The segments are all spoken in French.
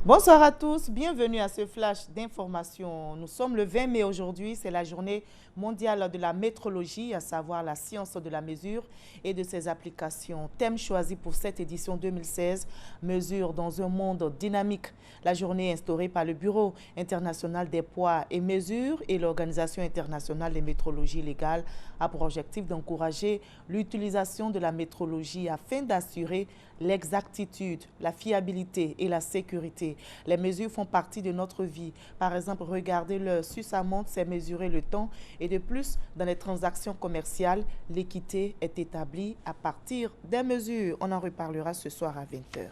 Bonsoir à tous, bienvenue à ce flash d'information. Nous sommes le 20 mai aujourd'hui, c'est la journée mondiale de la métrologie, à savoir la science de la mesure et de ses applications. Thème choisi pour cette édition 2016, mesure dans un monde dynamique. La journée instaurée par le Bureau international des poids et mesures et l'Organisation internationale des métrologies légales a pour objectif d'encourager l'utilisation de la métrologie afin d'assurer l'exactitude, la fiabilité et la sécurité. Les mesures font partie de notre vie. Par exemple, regarder l'heure sur sa montre, c'est mesurer le temps. Et de plus, dans les transactions commerciales, l'équité est établie à partir des mesures. On en reparlera ce soir à 20h.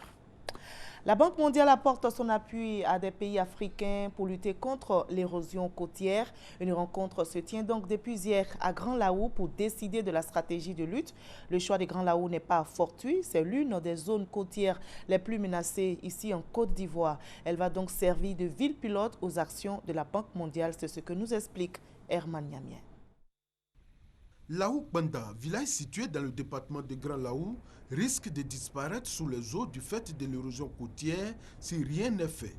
La Banque mondiale apporte son appui à des pays africains pour lutter contre l'érosion côtière. Une rencontre se tient donc depuis hier à Grand Laou pour décider de la stratégie de lutte. Le choix de Grand Laou n'est pas fortuit, c'est l'une des zones côtières les plus menacées ici en Côte d'Ivoire. Elle va donc servir de ville pilote aux actions de la Banque mondiale. C'est ce que nous explique Herman Niamien. Laou Banda, village situé dans le département de Grand Laou, risque de disparaître sous les eaux du fait de l'érosion côtière si rien n'est fait.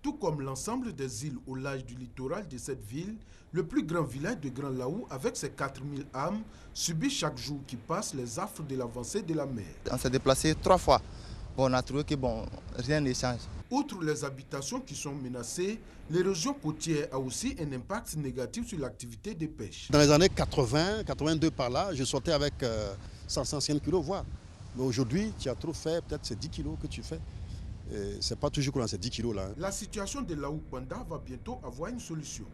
Tout comme l'ensemble des îles au large du littoral de cette ville, le plus grand village de Grand Laou, avec ses 4000 âmes, subit chaque jour qui passe les affres de l'avancée de la mer. On s'est déplacé 3 fois. On a trouvé que rien ne change. Outre les habitations qui sont menacées, l'érosion côtière a aussi un impact négatif sur l'activité de pêche. Dans les années 80, 82 par là, je sortais avec 150 kilos, voire. Mais aujourd'hui, tu as trop fait, peut-être c'est 10 kilos que tu fais. C'est pas toujours qu'on a ces 10 kilos là. La situation de Laou Banda va bientôt avoir une solution.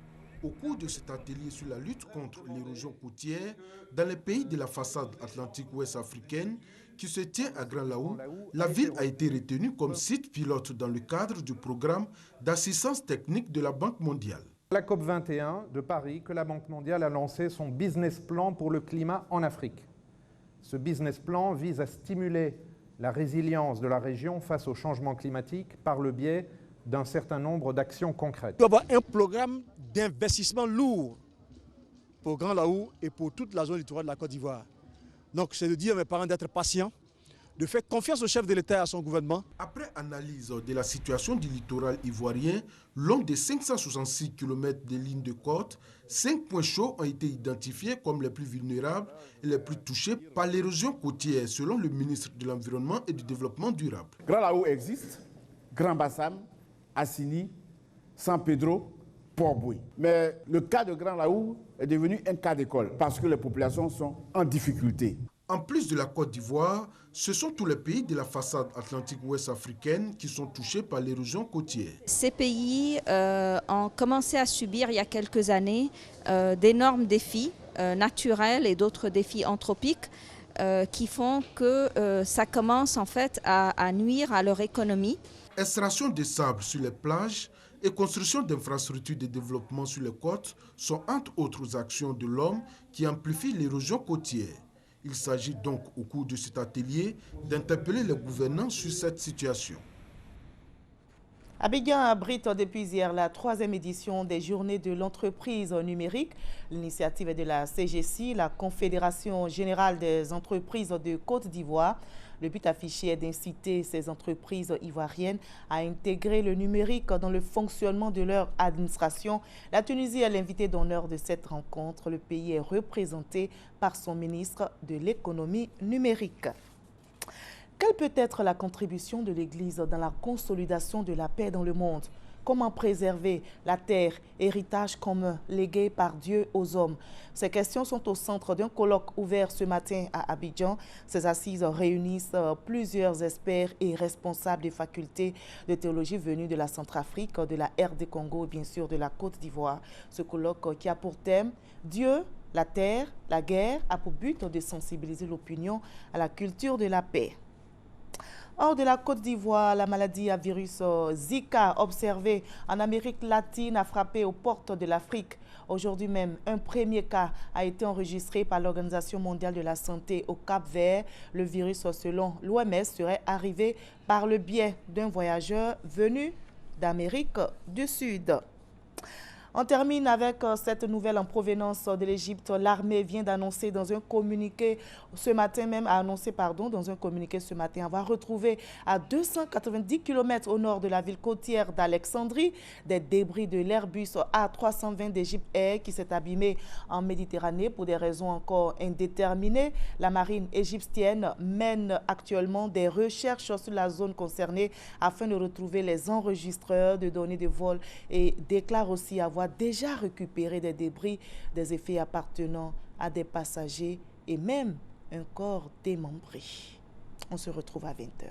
Au cours de cet atelier sur la lutte contre l'érosion côtière, dans les pays de la façade atlantique ouest africaine, qui se tient à Grand Laou, la ville a été retenue comme site pilote dans le cadre du programme d'assistance technique de la Banque mondiale. La COP21 de Paris, que la Banque mondiale a lancé son business plan pour le climat en Afrique. Ce business plan vise à stimuler la résilience de la région face au changement climatique par le biais d'un certain nombre d'actions concrètes. Il doit y avoir un programme d'investissement lourd pour Grand Laou et pour toute la zone littorale de la Côte d'Ivoire. Donc c'est de dire à mes parents d'être patients, de faire confiance au chef de l'État et à son gouvernement. Après analyse de la situation du littoral ivoirien, long de 566 km de lignes de côte, 5 points chauds ont été identifiés comme les plus vulnérables et les plus touchés par l'érosion côtière, selon le ministre de l'Environnement et du Développement durable. Grand Laou existe, Grand Bassam, Assini, San Pedro, Port-Bouy. Mais le cas de Grand Laou est devenu un cas d'école parce que les populations sont en difficulté. En plus de la Côte d'Ivoire, ce sont tous les pays de la façade atlantique ouest africaine qui sont touchés par l'érosion côtière. Ces pays ont commencé à subir il y a quelques années d'énormes défis naturels et d'autres défis anthropiques qui font que ça commence en fait à nuire à leur économie. Extraction de sable sur les plages et construction d'infrastructures de développement sur les côtes sont entre autres actions de l'homme qui amplifient l'érosion côtière. Il s'agit donc au cours de cet atelier d'interpeller les gouvernants sur cette situation. Abidjan abrite depuis hier la 3e édition des Journées de l'entreprise numérique. L'initiative est de la CGC, la Confédération générale des entreprises de Côte d'Ivoire. Le but affiché est d'inciter ces entreprises ivoiriennes à intégrer le numérique dans le fonctionnement de leur administration. La Tunisie est l'invité d'honneur de cette rencontre. Le pays est représenté par son ministre de l'économie numérique. Quelle peut être la contribution de l'Église dans la consolidation de la paix dans le monde? Comment préserver la terre, héritage commun légué par Dieu aux hommes? Ces questions sont au centre d'un colloque ouvert ce matin à Abidjan. Ces assises réunissent plusieurs experts et responsables des facultés de théologie venus de la Centrafrique, de la RD Congo et bien sûr de la Côte d'Ivoire. Ce colloque qui a pour thème « Dieu, la terre, la guerre » a pour but de sensibiliser l'opinion à la culture de la paix. Hors de la Côte d'Ivoire, la maladie à virus Zika observée en Amérique latine a frappé aux portes de l'Afrique. Aujourd'hui même, un premier cas a été enregistré par l'Organisation mondiale de la santé au Cap-Vert. Le virus, selon l'OMS, serait arrivé par le biais d'un voyageur venu d'Amérique du Sud. On termine avec cette nouvelle en provenance de l'Égypte. L'armée vient d'annoncer dans un communiqué ce matin, avoir retrouvé à 290 km au nord de la ville côtière d'Alexandrie des débris de l'Airbus A320 d'Egypte Air qui s'est abîmé en Méditerranée pour des raisons encore indéterminées. La marine égyptienne mène actuellement des recherches sur la zone concernée afin de retrouver les enregistreurs de données de vol et déclare aussi avoir déjà récupéré des débris, des effets appartenant à des passagers et même un corps démembré. On se retrouve à 20h.